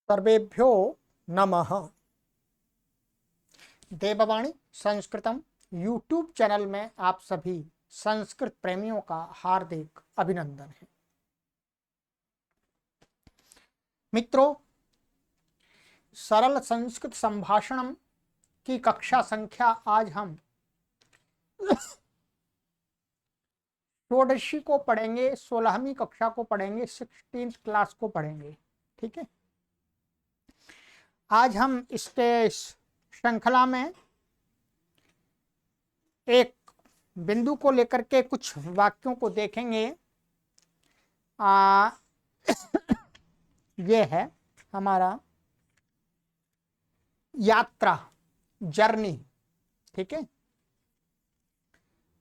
सर्वेभ्यो नमः। देववाणी संस्कृतम YouTube channel में आप सभी संस्कृत प्रेमियों का हार्दिक अभिनंदन है। मित्रों, सरल संस्कृत संभाषणम की कक्षा संख्या आज हम षोडशी को पढ़ेंगे, 16वीं कक्षा को पढ़ेंगे, 16th क्लास को पढ़ेंगे। ठीक है, आज हम इस श्रृंखला में एक बिंदु को लेकर के कुछ वाक्यों को देखेंगे। ये है हमारा यात्रा, जर्नी। ठीक है,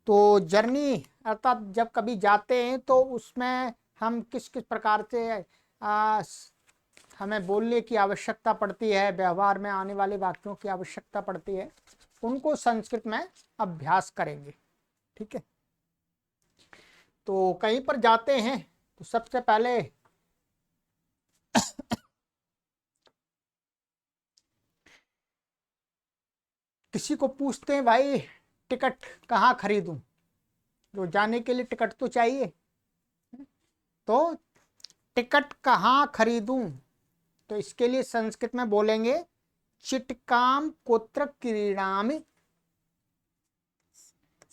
तो जर्नी अर्थात जब कभी जाते हैं तो उसमें हम किस किस प्रकार से हमें बोलने की आवश्यकता पड़ती है, व्यवहार में आने वाले वाक्यों की आवश्यकता पड़ती है, उनको संस्कृत में अभ्यास करेंगे। ठीक है, तो कहीं पर जाते हैं तो सबसे पहले किसी को पूछते हैं, भाई टिकट कहाँ खरीदूं? जो जाने के लिए टिकट तो चाहिए, तो टिकट कहाँ खरीदूं? तो इसके लिए संस्कृत में बोलेंगे चिटकाम कुत्र क्रीणामि।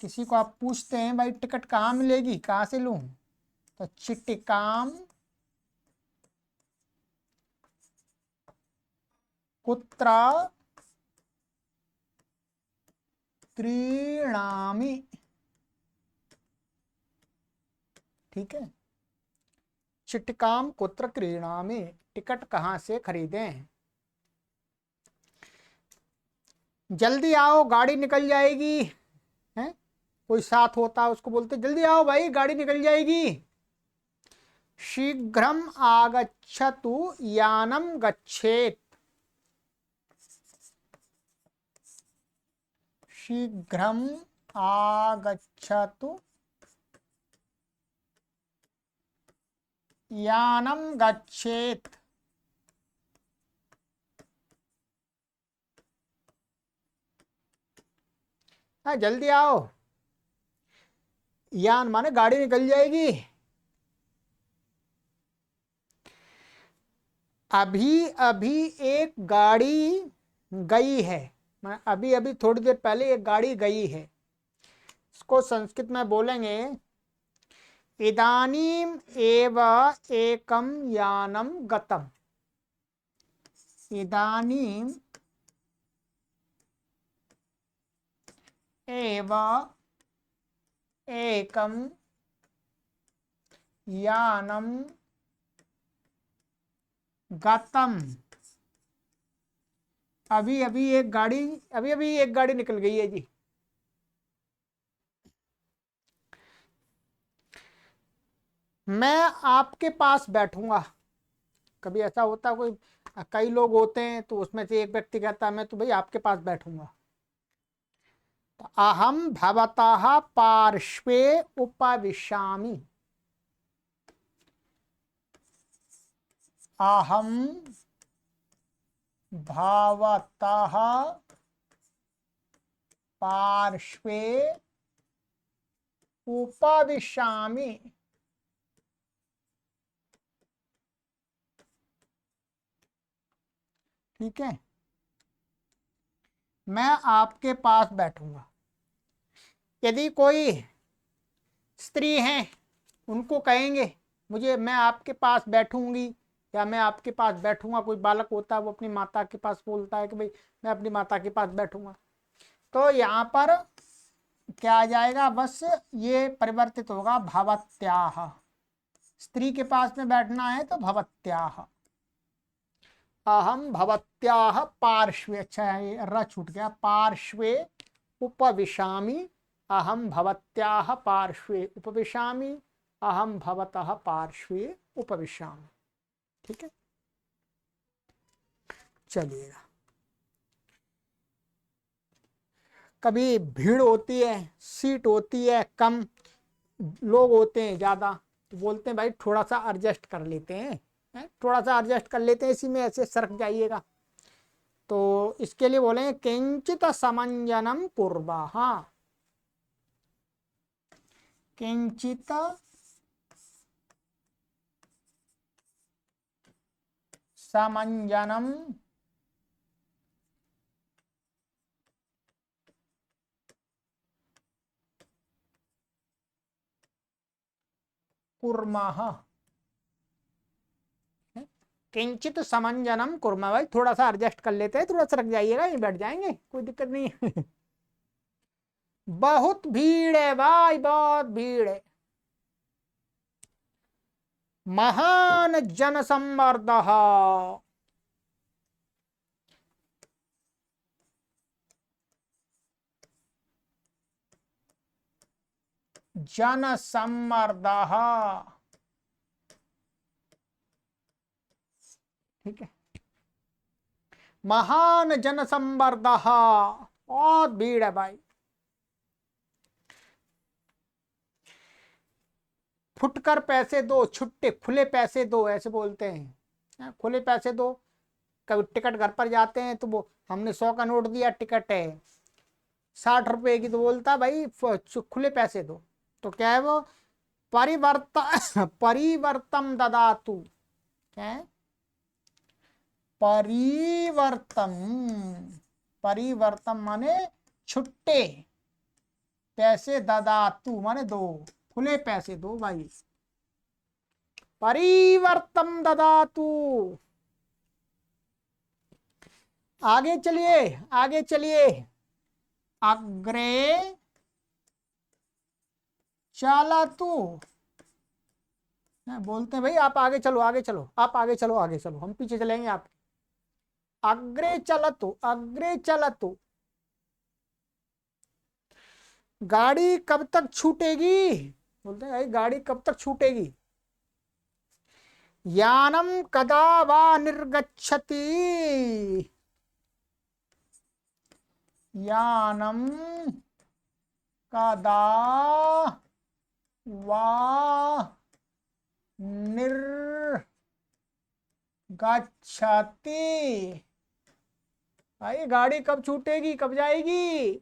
किसी को आप पूछते हैं, भाई टिकट कहाँ मिलेगी, कहाँ से लूं? तो चिटिकाम कुत्र क्रीणामि। ठीक है, चिटिकाम कुत्र क्रीणामि, टिकट कहाँ से खरीदें? जल्दी आओ, गाड़ी निकल जाएगी। है, कोई साथ होता उसको बोलते जल्दी आओ भाई, गाड़ी निकल जाएगी। शीघ्रम आगच्छतु यानम गच्छेत। शीघ्रम आगच्छतु यानम गच्छेत। जल्दी आओ, यान माने गाड़ी निकल जाएगी। अभी अभी एक गाड़ी गई है, मैं अभी अभी थोड़ी देर पहले एक गाड़ी गई है। इसको संस्कृत में बोलेंगे इदानीम एव एकम यानम गतम। इदानीम एव एकम यानम गतम। अभी अभी एक गाड़ी निकल गई है जी। मैं आपके पास बैठूंगा। कभी ऐसा होता, कोई कई लोग होते हैं तो उसमें से एक व्यक्ति कहता है मैं तो भाई आपके पास बैठूंगा। तो अहम भवतः पार्श्वे उपविशामि। अहम भवतः पार्श्वे उपविशामि। ठीक है, मैं आपके पास बैठूंगा। यदि कोई स्त्री है, उनको कहेंगे मैं आपके पास बैठूंगी या मैं आपके पास बैठूंगा। कोई बालक होता है, वो अपनी माता के पास बोलता है कि भाई मैं अपनी माता के पास बैठूंगा। तो यहाँ पर क्या आ जाएगा, बस ये परिवर्तित होगा भवत्याह। स्त्री के पास में बैठना है तो भवत्याह। अहम भवत्याह पार्श्वे, अच्छा ये र छूट गया, पार्श्वे उपविशामि। अहम भवत्याह पार्श्वे उपविशामि। अहम भवतः पार्श्वे उपविशामि। ठीक है, चलिएगा। कभी भीड़ होती है, सीट होती है कम, लोग होते हैं ज़्यादा, तो बोलते हैं भाई थोड़ा सा एडजस्ट कर लेते हैं, थोड़ा सा एडजस्ट कर लेते हैं इसी में, ऐसे सरक जाइएगा। तो इसके लिए बोलेंगे किंचित समंजनम कुर्वा। हाँ, किंचित समंजनम कुर्मः। किंचित समंजनम कुर्मा, भाई थोड़ा सा एडजस्ट कर लेते हैं, थोड़ा सा रख जाइएगा, ये बैठ जाएंगे, कोई दिक्कत नहीं है। बहुत भीड़ है भाई, बहुत भीड़ है। महान जन संवर्ध, जन संवर्ध। ठीक है, महान जन संवर्ध, बहुत भीड़ है भाई। फुटकर पैसे दो, छुट्टे खुले पैसे दो, ऐसे बोलते हैं। खुले पैसे दो। कभी टिकट घर पर जाते हैं तो वो हमने 100 का नोट दिया, टिकट है 60 रुपए की, तो बोलता भाई खुले पैसे दो। तो क्या है वो, परिवर्त परिवर्तम ददातु। क्या है, परिवर्तम। परिवर्तम माने छुट्टे पैसे, ददातु माने दो, खुले पैसे दो भाई। परिवर्तम ददातु। आगे चलिए, आगे चलिए। अग्रे चलतु। बोलते हैं भाई आप आगे चलो, आगे चलो, आप आगे चलो, आगे चलो, हम पीछे चलेंगे आप। अग्रे चलतु, अग्रे चलतु। गाड़ी कब तक छूटेगी, बोलते हैं भाई गाड़ी कब तक छूटेगी। यानम कदा वा निर्गच्छति। यानम कदा वा निर्गच्छति। भाई गाड़ी कब छूटेगी, कब जाएगी।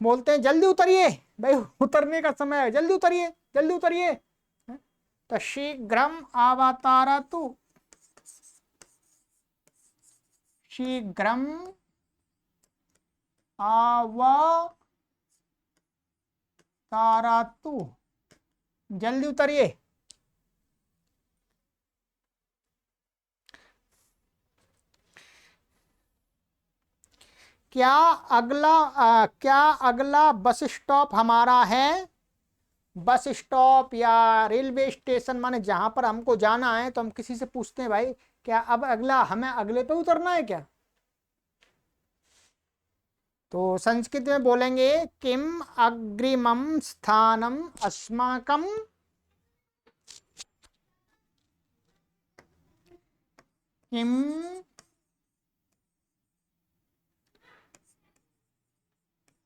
बोलते हैं जल्दी उतरिए, भाई उतरने का समय है, जल्दी उतरिए, जल्दी उतरिए। तो शीघ्रम अवतरतु, शीघ्रम अवतरतु, जल्दी उतरिए। क्या अगला बस स्टॉप हमारा है। बस स्टॉप या रेलवे स्टेशन माने जहां पर हमको जाना है, तो हम किसी से पूछते हैं भाई क्या अब अगला हमें अगले पे उतरना है क्या। तो संस्कृत में बोलेंगे किम अग्रिमम स्थानम अस्माकम। किम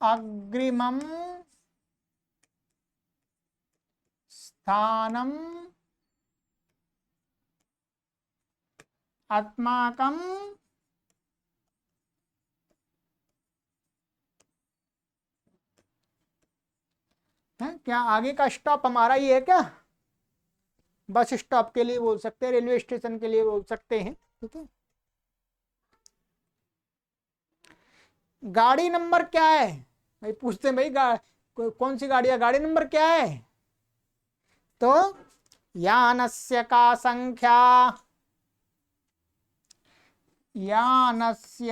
अग्रिमम स्थानम अस्माकम। है क्या आगे का स्टॉप हमारा ही है क्या। बस स्टॉप के लिए बोल सकते हैं, रेलवे स्टेशन के लिए बोल सकते हैं। ठीक है, गाड़ी नंबर क्या है, भाई पूछते हैं भाई कौन सी गाड़ी है, गाड़ी नंबर क्या है। तो यानस्य का संख्या, यानस्य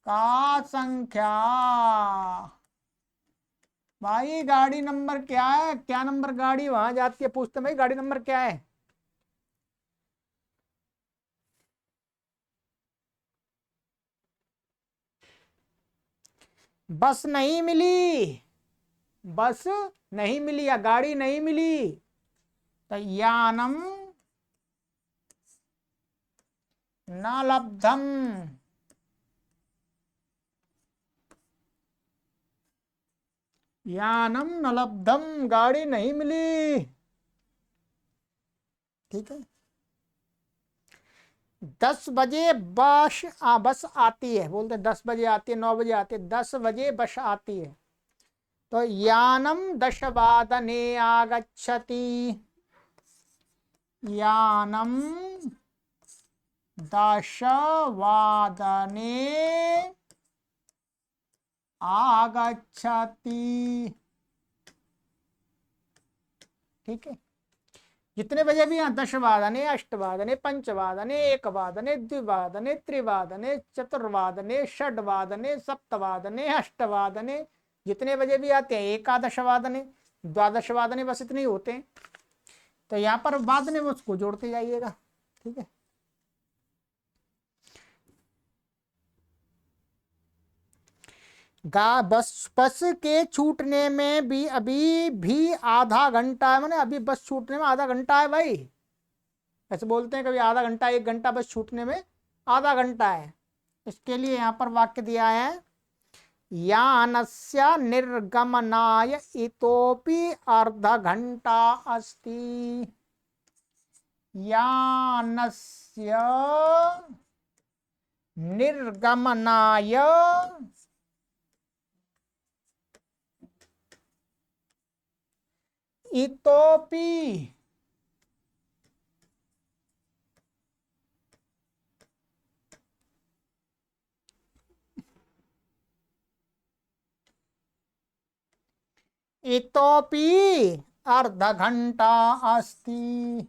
का संख्या। भाई गाड़ी नंबर क्या है, क्या नंबर गाड़ी वहां जाती है, पूछते हैं भाई गाड़ी नंबर क्या है। बस नहीं मिली, बस नहीं मिली या गाड़ी नहीं मिली, तो यानम न लब्धम। यानम न लब्धम, गाड़ी नहीं मिली। ठीक है। 10 बजे बस आती है, बोलते 10 बजे आती है, 9 बजे आती है, 10 बजे बस आती है। तो यानम 10 वादने आगच्छति, यानम 10 वादने आगच्छति। ठीक है। जितने बजे भी यहाँ 10 वादने, 8 वादने, 5 वादने, 1 वादने, 2 वादने, 3 वादने, 4 वादने, 6 वादने, 7 वादने, 8 वादने, जितने बजे भी आते हैं, 11 वादने, 12 वादने, बस इतने ही होते हैं। तो यहाँ पर वादने में उसको जोड़ते जाइएगा। ठीक है। बस के छूटने में भी अभी भी आधा घंटा है, मैंने अभी बस छूटने में आधा घंटा है भाई। ऐसे बोलते हैं कभी आधा घंटा, 1 घंटा, बस छूटने में आधा घंटा है। इसके लिए यहाँ पर वाक्य दिया है, यानस्य निर्गमनाय इतोपि अर्धघंटा अस्ति। यानस्य निर्गमनाय इतोपि इतोपि अर्धघंटा अस्ति।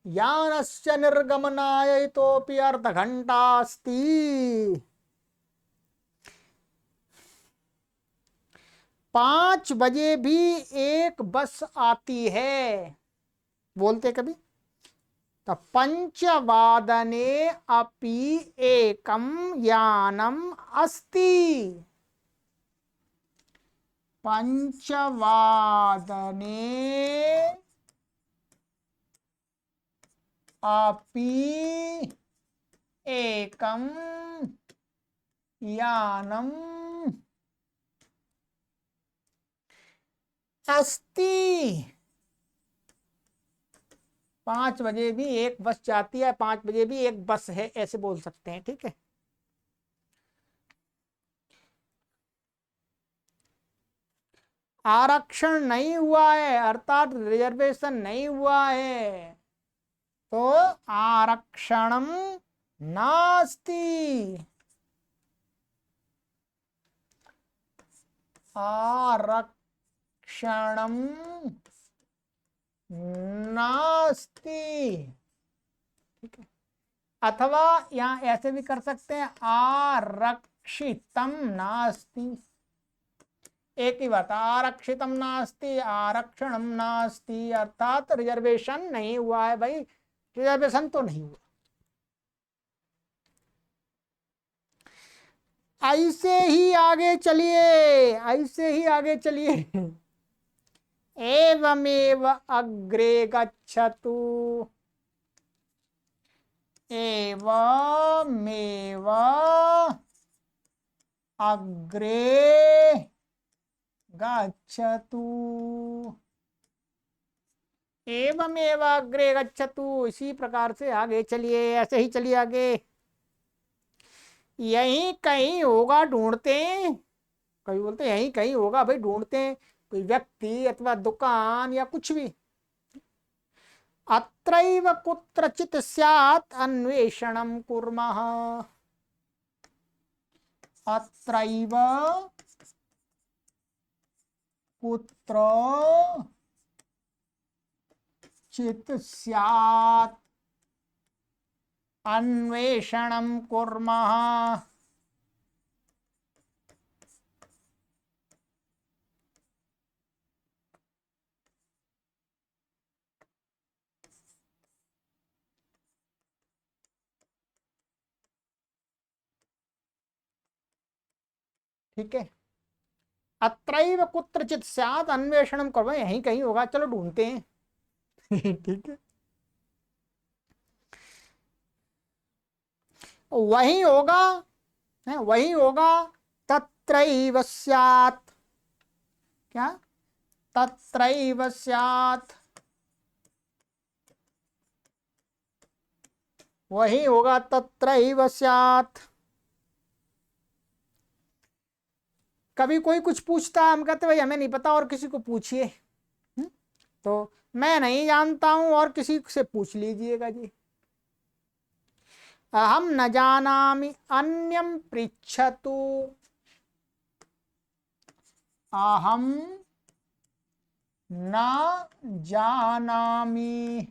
यानस्य निर्गमनाय इतोपि अर्धघंटा अस्ति। 5 बजे भी एक बस आती है, बोलते कभी। तो 5 वादने अपि एकम यानम अस्ति। 5 वादने अपि एकम यानम अस्ति। 5 बजे भी एक बस जाती है, 5 बजे भी एक बस है, ऐसे बोल सकते हैं। ठीक है। आरक्षण नहीं हुआ है, अर्थात रिजर्वेशन नहीं हुआ है, तो आरक्षणम नास्ति। आरक्षणम नास्ति। ठीक है। अथवा यहां ऐसे भी कर सकते हैं, आरक्षितम नास्ति। एक ही बात, आरक्षितम नास्ति, आरक्षणम नास्ति, अर्थात रिजर्वेशन नहीं हुआ है भाई, रिजर्वेशन तो नहीं हुआ। ऐसे ही आगे चलिए, ऐसे ही आगे चलिए। एवमेव अग्रे गच्छतु, एवमेव अग्रे गच्छतु, एवमेव अग्रे गच्छतु, इसी प्रकार से आगे चलिए, ऐसे ही चलिए आगे। यहीं कहीं होगा, ढूंढते हैं। कभी बोलते हैं यहीं कहीं होगा, भाई ढूंढते हैं, कोई व्यक्ति अथवा दुकान या कुछ भी। अत्रैव कुत्रचित् स्यात् अन्वेषणं कुर्मः। अत्रैव कुत्रचित् स्यात् अन्वेषणं कुर्मः। ठीक है। अत्रैव कुत्रचित् स्यात् अन्वेषणं कुर्मः, यहीं कहीं होगा, चलो ढूंढते हैं। ठीक है। वही होगा, है वही होगा, तत्रैव स्यात्। क्या? तत्रैव स्यात्, वही होगा, तत्रैव स्यात्। कभी कोई कुछ पूछता है, हम कहते भाई हमें नहीं पता और किसी को पूछिए। तो मैं नहीं जानता हूं और किसी से पूछ लीजिएगा जी। अहम न जानामि अन्यम पृच्छतु, अहम न जानामि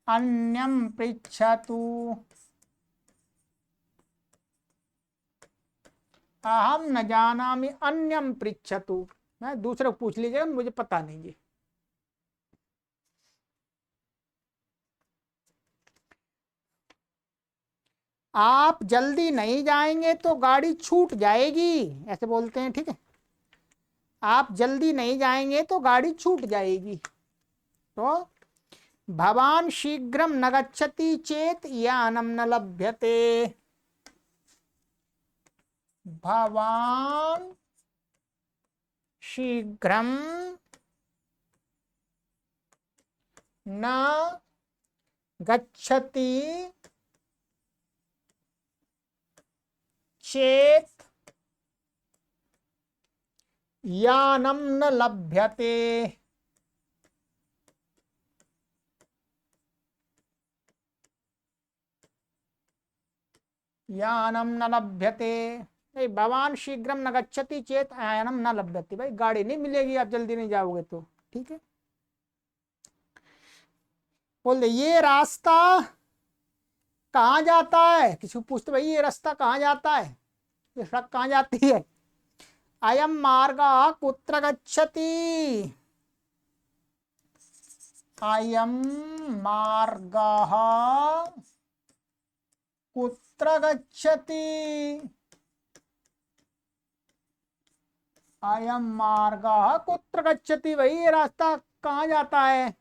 अन्यम पृच्छतु, अहम न जानामि अन्यम पृच्छतु। मैं दूसरे को पूछ लीजिएगा, मुझे पता नहीं जी। आप जल्दी नहीं जाएंगे तो गाड़ी छूट जाएगी, ऐसे बोलते हैं, ठीक है। आप जल्दी नहीं जाएंगे तो गाड़ी छूट जाएगी। तो भवान शीघ्रम न गच्छति चेत यानम न लभ्यते। भवान शीघ्रम न गच्छति चेत यानम न लभ्यते। यानम न लभ्यते, नहीं, भवान शीघ्रम न गच्छति चेत यानम न लभ्यते, भाई गाड़ी नहीं मिलेगी आप जल्दी नहीं जाओगे तो, ठीक है। बोल दे ये रास्ता कहाँ जाता है, किसी को पूछते भाई ये रास्ता कहाँ जाता है, ये सड़क कहाँ जाती है। अयम मार्ग कुत्र गच्छति, अयम मार्ग कुत्र गच्छति, अयम मार्ग कुत्र गच्छति, भाई ये रास्ता कहाँ जाता है,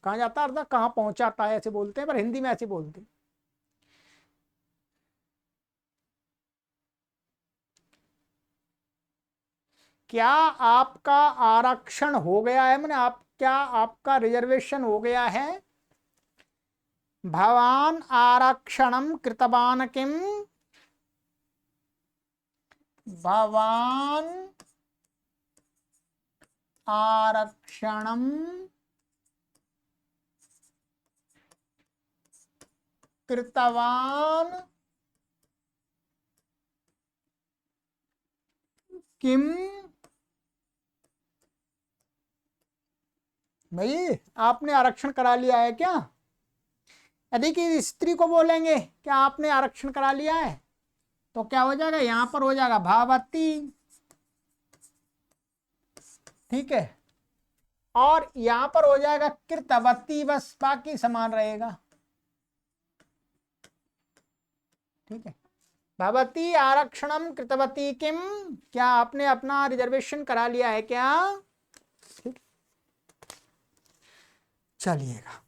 कहाँ जाता है अर्थात कहाँ पहुंचाता है, ऐसे बोलते हैं, पर हिंदी में ऐसे बोलते हैं। क्या आपका आरक्षण हो गया है, मैंने आप क्या आपका रिजर्वेशन हो गया है। भवान आरक्षणम कृतवान किम, भवान आरक्षणम कृतवान किम, भाई आपने आरक्षण करा लिया है क्या। यदि कि स्त्री को बोलेंगे क्या आपने आरक्षण करा लिया है, तो क्या हो जाएगा, यहां पर हो जाएगा भावती, ठीक है, और यहां पर हो जाएगा कृतवती, बस बाकी समान रहेगा, ठीक है। भवती आरक्षणम कृतवती किम, क्या आपने अपना रिजर्वेशन करा लिया है क्या, ठीक। चलिएगा,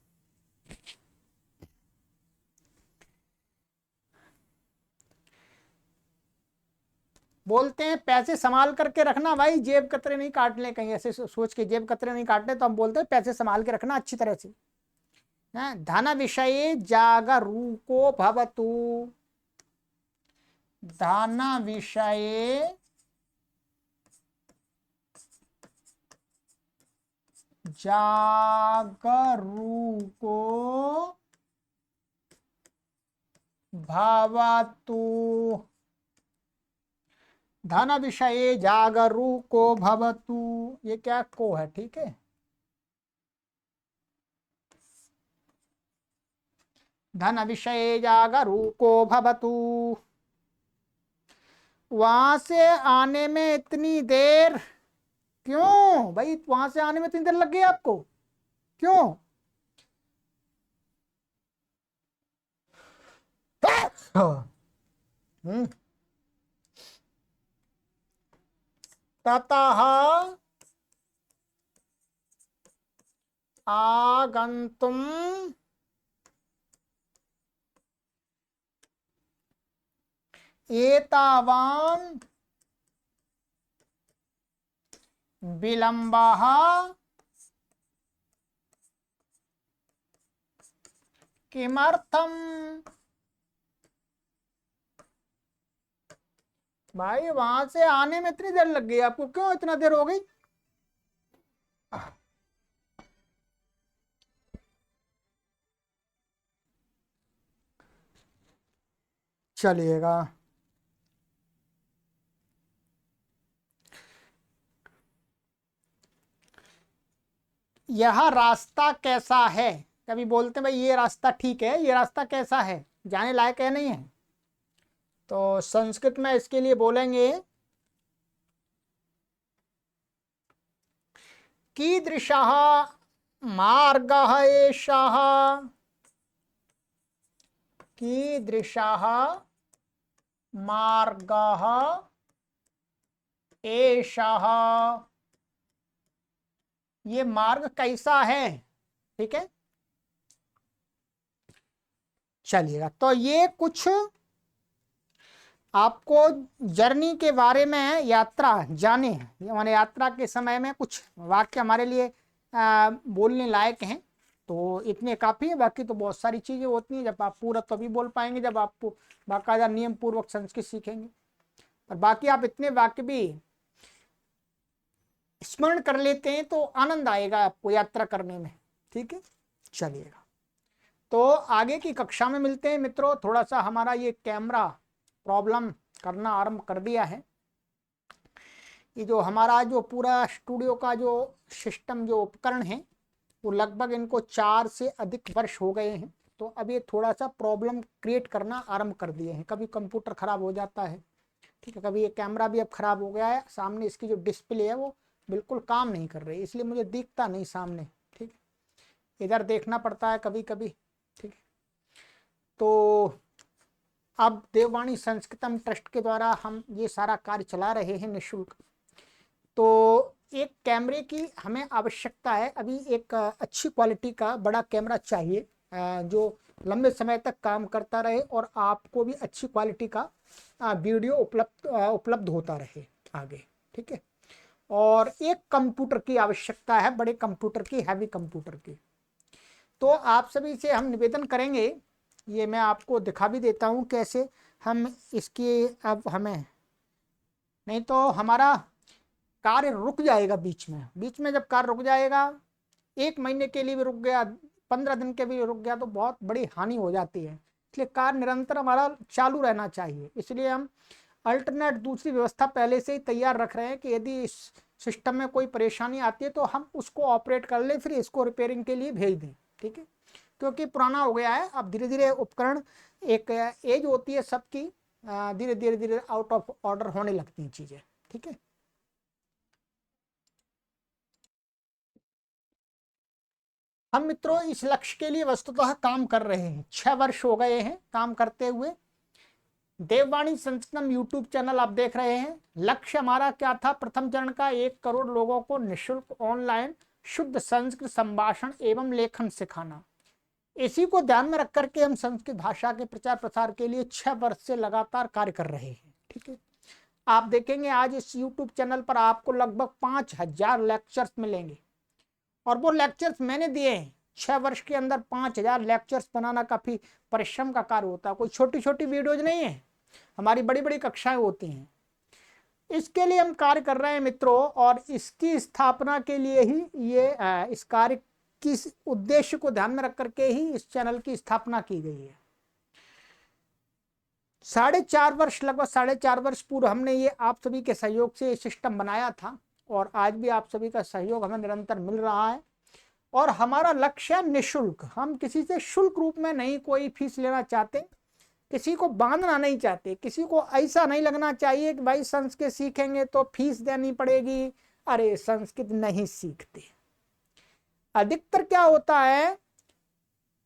बोलते हैं पैसे संभाल करके रखना भाई, जेब कतरे नहीं काटने, कहीं ऐसे सोच के जेब कतरे नहीं काटने, तो हम बोलते हैं पैसे संभाल के रखना अच्छी तरह से। धन विषये जागरूको भवतु, धन विषये जागरूको भवतु, धन विषये जागरूको भवतु, ये क्या को है, ठीक है। धन विषये जागरूको भवतु, वहां से आने में इतनी देर क्यों, भाई वहां से आने में इतनी देर लग गई आपको, क्यों। हम्म, ततः आगंतुम एतावान् विलम्बः किमर्थम। भाई वहां से आने में इतनी देर लग गई आपको, क्यों इतना देर हो गई? चलिएगा। यह रास्ता कैसा है? कभी बोलते हैं भाई ये रास्ता ठीक है, ये रास्ता कैसा है, जाने लायक है नहीं है? तो संस्कृत में इसके लिए बोलेंगे कीदृशः मार्गः एषः, कीदृशः मार्गः एषः, ये मार्ग कैसा है। ठीक है, चलिएगा। तो ये कुछ आपको जर्नी के बारे में है, यात्रा जाने, ये माने यात्रा के समय में कुछ वाक्य हमारे लिए बोलने लायक हैं। तो इतने काफ़ी है, बाकी तो बहुत सारी चीज़ें होती हैं, जब आप पूरा तभी बोल पाएंगे जब आप बाकायदा नियम पूर्वक संस्कृत सीखेंगे। और बाकी आप इतने वाक्य भी स्मरण कर लेते हैं तो आनंद आएगा आपको यात्रा करने में। ठीक है, चलिएगा। तो आगे की कक्षा में मिलते हैं मित्रों। थोड़ा सा हमारा ये कैमरा प्रॉब्लम करना आरंभ कर दिया है। ये जो हमारा जो पूरा स्टूडियो का जो सिस्टम, जो उपकरण है, वो लगभग इनको 4 से अधिक वर्ष हो गए हैं। तो अब ये थोड़ा सा प्रॉब्लम क्रिएट करना आरंभ कर दिए हैं। कभी कंप्यूटर ख़राब हो जाता है, ठीक है, कभी ये कैमरा भी अब ख़राब हो गया है, सामने इसकी जो डिस्प्ले है वो बिल्कुल काम नहीं कर रही, इसलिए मुझे दिखता नहीं सामने। ठीक, इधर देखना पड़ता है कभी कभी। ठीक, तो अब देववाणी संस्कृतम ट्रस्ट के द्वारा हम ये सारा कार्य चला रहे हैं निःशुल्क। तो एक कैमरे की हमें आवश्यकता है अभी, एक अच्छी क्वालिटी का बड़ा कैमरा चाहिए जो लंबे समय तक काम करता रहे और आपको भी अच्छी क्वालिटी का वीडियो उपलब्ध होता रहे आगे। ठीक है, और एक कंप्यूटर की आवश्यकता है, बड़े कंप्यूटर की, हैवी कंप्यूटर की। तो आप सभी से हम निवेदन करेंगे, ये मैं आपको दिखा भी देता हूँ कैसे हम इसकी, अब हमें नहीं तो हमारा कार्य रुक जाएगा बीच में। बीच में जब कार्य रुक जाएगा, 1 महीने के लिए भी रुक गया, 15 दिन के भी रुक गया, तो बहुत बड़ी हानि हो जाती है। इसलिए कार्य निरंतर हमारा चालू रहना चाहिए। इसलिए हम अल्टरनेट दूसरी व्यवस्था पहले से ही तैयार रख रहे हैं कि यदि इस सिस्टम में कोई परेशानी आती है तो हम उसको ऑपरेट कर लें, फिर इसको रिपेयरिंग के लिए भेज दें। ठीक है, क्योंकि पुराना हो गया है। अब धीरे धीरे उपकरण, एक एज होती है सबकी, धीरे धीरे धीरे आउट ऑफ ऑर्डर होने लगती हैं चीज़ें। ठीक है, हम मित्रों इस लक्ष्य के लिए वस्तुतः काम कर रहे हैं। 6 वर्ष हो गए हैं काम करते हुए। देववाणी संस्कृतम यूट्यूब चैनल आप देख रहे हैं। लक्ष्य हमारा क्या था? प्रथम चरण का 1 करोड़ लोगों को निःशुल्क ऑनलाइन शुद्ध संस्कृत संभाषण एवं लेखन सिखाना। इसी को ध्यान में रख करके हम संस्कृत भाषा के प्रचार प्रसार के लिए 6 वर्ष से लगातार कार्य कर रहे हैं। ठीक है, आप देखेंगे आज इस यूट्यूब चैनल पर आपको लगभग 5000 लेक्चर्स मिलेंगे, और वो लेक्चर्स मैंने दिए हैं। 6 वर्ष के अंदर 5000 लेक्चर्स बनाना काफ़ी परिश्रम का कार्य होता है, कोई छोटी छोटी वीडियोज नहीं है, हमारी बड़ी बड़ी कक्षाएं होती हैं। इसके लिए हम कार्य कर रहे हैं मित्रों, और इसकी स्थापना के लिए ही ये इस कार्य की उद्देश्य को ध्यान में रख करके ही इस चैनल की स्थापना की गई है। 4.5 वर्ष, लगभग 4.5 वर्ष पूर्व हमने ये आप सभी के सहयोग से सिस्टम बनाया था, और आज भी आप सभी का सहयोग हमें निरंतर मिल रहा है। और हमारा लक्ष्य है निःशुल्क। हम किसी से शुल्क रूप में नहीं कोई फीस लेना चाहते, किसी को बांधना नहीं चाहते, किसी को ऐसा नहीं लगना चाहिए कि भाई संस्कृत सीखेंगे तो फीस देनी पड़ेगी। अरे संस्कृत नहीं सीखते। अधिकतर क्या होता है,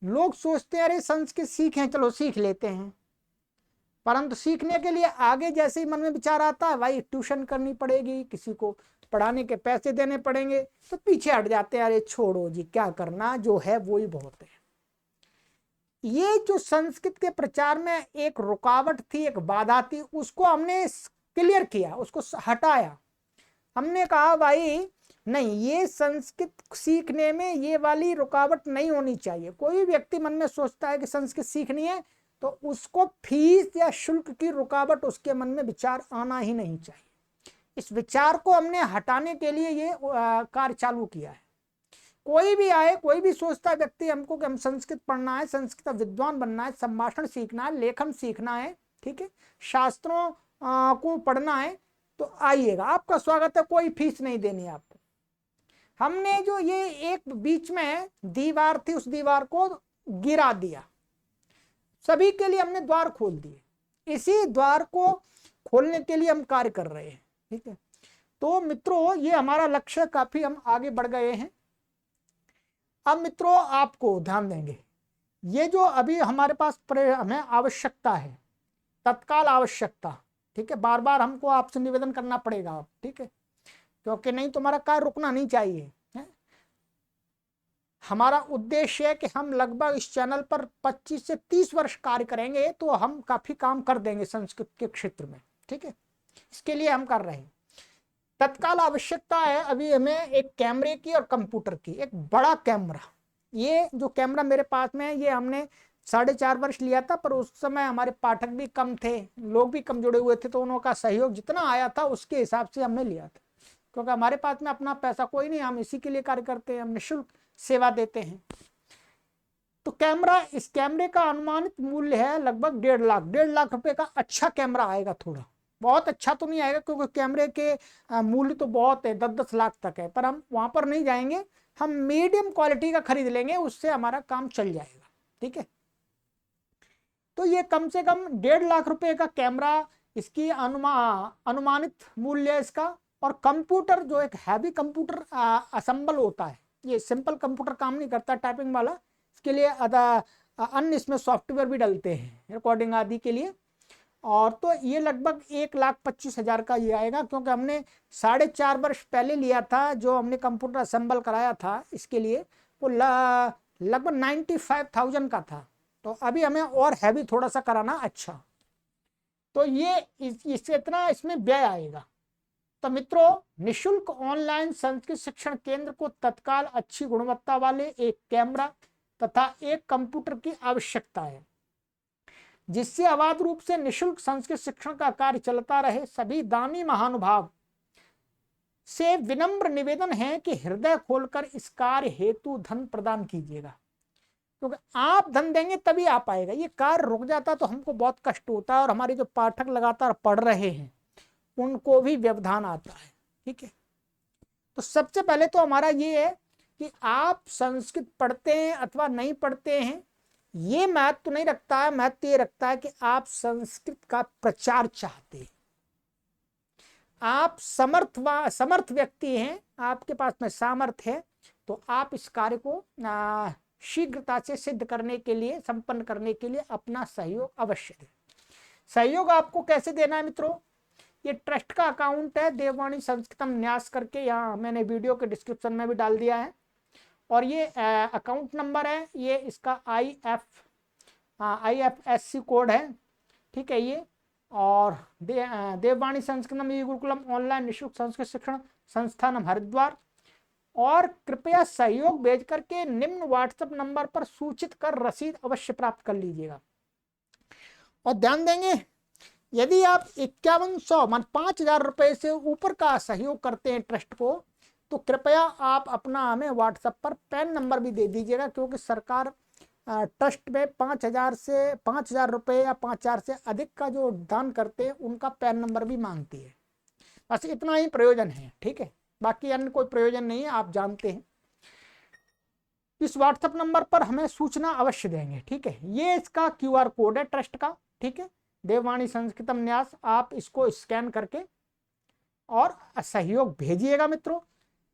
लोग सोचते हैं अरे संस्कृत सीखें, चलो सीख लेते हैं, परंतु सीखने के लिए आगे जैसे ही मन में विचार आता है भाई ट्यूशन करनी पड़ेगी, किसी को पढ़ाने के पैसे देने पड़ेंगे, तो पीछे हट जाते हैं। अरे छोड़ो जी, क्या करना, जो है वो ही बहुत है। ये जो संस्कृत के प्रचार में एक रुकावट थी, एक बाधा थी, उसको हमने क्लियर किया, उसको हटाया। हमने कहा भाई नहीं, ये संस्कृत सीखने में ये वाली रुकावट नहीं होनी चाहिए। कोई व्यक्ति मन में सोचता है कि संस्कृत सीखनी है तो उसको फीस या शुल्क की रुकावट उसके मन में विचार आना ही नहीं चाहिए। इस विचार को हमने हटाने के लिए ये कार्य चालू किया है। कोई भी आए, कोई भी सोचता है व्यक्ति हमको कि हम संस्कृत पढ़ना है, संस्कृत विद्वान बनना है, संभाषण सीखना है, लेखन सीखना है, ठीक है, शास्त्रों को पढ़ना है, तो आइएगा, आपका स्वागत है, कोई फीस नहीं देनी आपको। हमने जो ये एक बीच में दीवार थी, उस दीवार को गिरा दिया, सभी के लिए हमने द्वार खोल दिए। इसी द्वार को खोलने के लिए हम कार्य कर रहे हैं, ठीक है। तो मित्रों, ये हमारा लक्ष्य, काफी हम आगे बढ़ गए हैं। अब मित्रों, आपको ध्यान देंगे, ये जो अभी हमारे पास हमें आवश्यकता है, तत्काल आवश्यकता, ठीक है, बार बार हमको आपसे निवेदन करना पड़ेगा, ठीक है, क्योंकि नहीं तुम्हारा कार्य रुकना नहीं चाहिए है? हमारा उद्देश्य है कि हम लगभग इस चैनल पर 25 से 30 वर्ष कार्य करेंगे, तो हम काफी काम कर देंगे संस्कृत के क्षेत्र में, ठीक है। इसके लिए हम कर रहे हैं। तत्काल आवश्यकता है अभी हमें एक कैमरे की और कंप्यूटर की, एक बड़ा कैमरा। ये जो कैमरा मेरे पास में है, ये हमने 4.5 वर्ष लिया था, पर उस समय हमारे पाठक भी कम थे, लोग भी कम जुड़े हुए थे, तो उनका सहयोग जितना आया था उसके हिसाब से हमने लिया था, क्योंकि हमारे पास में अपना पैसा कोई नहीं, हम इसी के लिए कार्य करते हैं, हम निःशुल्क सेवा देते हैं। तो कैमरा, इस कैमरे का अनुमानित मूल्य है लगभग 1.5 लाख रुपए का। अच्छा कैमरा आएगा, थोड़ा बहुत अच्छा तो नहीं आएगा, क्योंकि कैमरे के मूल्य तो बहुत है, 10-10 लाख तक है, पर हम वहां पर नहीं जाएंगे, हम मीडियम क्वालिटी का खरीद लेंगे, उससे हमारा काम चल जाएगा, ठीक है। तो ये कम से कम 1.5 लाख रुपए का कैमरा, इसकी अनुमानित मूल्य इसका। और कंप्यूटर, जो एक हैवी कंप्यूटर असेंबल होता है, ये सिंपल कंप्यूटर काम नहीं करता टाइपिंग वाला, इसके लिए अन्य इसमें सॉफ्टवेयर भी डलते हैं रिकॉर्डिंग आदि के लिए। और तो ये लगभग 1,25,000 का ये आएगा, क्योंकि हमने 4.5 वर्ष पहले लिया था, जो हमने कंप्यूटर असेंबल कराया था इसके लिए, वो लगभग 95,000 का था। तो अभी हमें और हैवी थोड़ा सा कराना, अच्छा, तो ये इससे इतना इसमें व्यय आएगा। तो मित्रों, निःशुल्क ऑनलाइन संस्कृत शिक्षण केंद्र को तत्काल अच्छी गुणवत्ता वाले एक कैमरा तथा एक कंप्यूटर की आवश्यकता है, जिससे अबाध रूप से निःशुल्क संस्कृत शिक्षण का कार्य चलता रहे। सभी दानी महानुभाव से विनम्र निवेदन है कि हृदय खोलकर इस कार्य हेतु धन प्रदान कीजिएगा, क्योंकि आप धन देंगे तभी आ पाएगा। ये कार्य रुक जाता तो हमको बहुत कष्ट होता है, और हमारे जो पाठक लगातार पढ़ रहे हैं उनको भी व्यवधान आता है, ठीक है। तो सबसे पहले तो हमारा ये है कि आप संस्कृत पढ़ते हैं अथवा नहीं पढ़ते हैं, ये महत्व तो नहीं रखता है, महत्व ये रखता है कि आप संस्कृत का प्रचार चाहते हैं, आप समर्थ व्यक्ति हैं, आपके पास में सामर्थ्य है, तो आप इस कार्य को शीघ्रता से सिद्ध करने के लिए, संपन्न करने के लिए अपना सहयोग अवश्य दें। सहयोग आपको कैसे देना है मित्रों? ये ट्रस्ट का अकाउंट है, देववाणी संस्कृतम न्यास करके, यहाँ मैंने वीडियो के डिस्क्रिप्शन में भी डाल दिया है, और ये अकाउंट नंबर है, ये इसका IFSC कोड है, ठीक है ये। और देववाणी संस्कृतम ई गुरुकुलम ऑनलाइन निःशुल्क संस्कृत शिक्षण संस्थान हरिद्वार। और कृपया सहयोग भेज करके निम्न व्हाट्सएप नंबर पर सूचित कर रसीद अवश्य प्राप्त कर लीजिएगा। और ध्यान देंगे, यदि आप 5100 मान 5,000 रुपए से ऊपर का सहयोग करते हैं ट्रस्ट को, तो कृपया आप अपना हमें व्हाट्सएप पर पैन नंबर भी दे दीजिएगा, क्योंकि सरकार ट्रस्ट में 5,000 रुपए या 5,000 से अधिक का जो दान करते हैं उनका पैन नंबर भी मांगती है। बस इतना ही प्रयोजन है, ठीक है, बाकी अन्य कोई प्रयोजन नहीं है, आप जानते हैं। इस व्हाट्सएप नंबर पर हमें सूचना अवश्य देंगे, ठीक है। ये इसका QR कोड है ट्रस्ट का, ठीक है, देववाणी संस्कृतम न्यास। आप इसको स्कैन करके और सहयोग भेजिएगा मित्रों।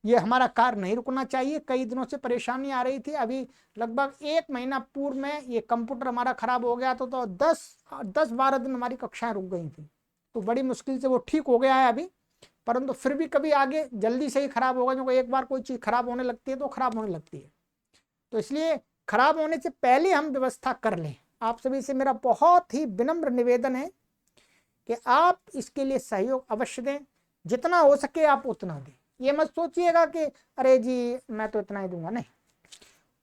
ये हमारा कार्य नहीं रुकना चाहिए। कई दिनों से परेशानी आ रही थी, अभी लगभग 1 महीना पूर्व में ये कंप्यूटर हमारा खराब हो गया, तो 10-12 दिन हमारी कक्षाएं रुक गई थी, तो बड़ी मुश्किल से वो ठीक हो गया है अभी, परंतु फिर भी कभी आगे जल्दी से ही खराब होगा, क्योंकि एक बार कोई चीज़ खराब होने लगती है तो खराब होने लगती है। तो इसलिए खराब होने से पहले हम व्यवस्था कर लें। आप सभी से मेरा बहुत ही विनम्र निवेदन है कि आप इसके लिए सहयोग अवश्य दें, जितना हो सके आप उतना दें। ये मत सोचिएगा कि अरे जी मैं तो इतना ही दूंगा, नहीं।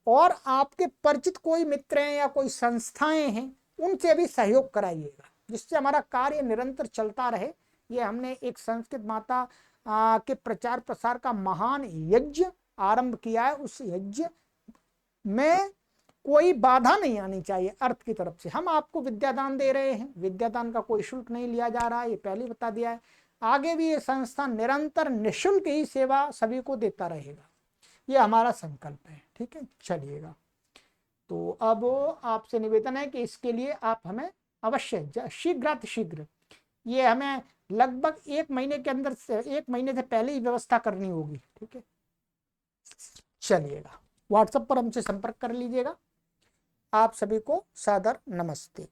और आपके परिचित कोई मित्र हैं या कोई संस्थाएं हैं, उनसे भी सहयोग कराइएगा, जिससे हमारा कार्य निरंतर चलता रहे। ये हमने एक संस्कृत माता के प्रचार प्रसार का महान यज्ञ आरंभ किया है। उस यज्ञ में कोई बाधा नहीं आनी चाहिए अर्थ की तरफ से। हम आपको विद्यादान दे रहे हैं, विद्यादान का कोई शुल्क नहीं लिया जा रहा है, ये पहले बता दिया है। आगे भी ये संस्था निरंतर निःशुल्क ही सेवा सभी को देता रहेगा, ये हमारा संकल्प है। ठीक है, चलिएगा। तो अब आपसे निवेदन है कि इसके लिए आप हमें अवश्य शीघ्र ये हमें लगभग 1 महीने के अंदर से 1 महीने से पहले ही व्यवस्था करनी होगी। ठीक है, चलिएगा। व्हाट्सएप पर हमसे संपर्क कर लीजिएगा। आप सभी को सादर नमस्ते।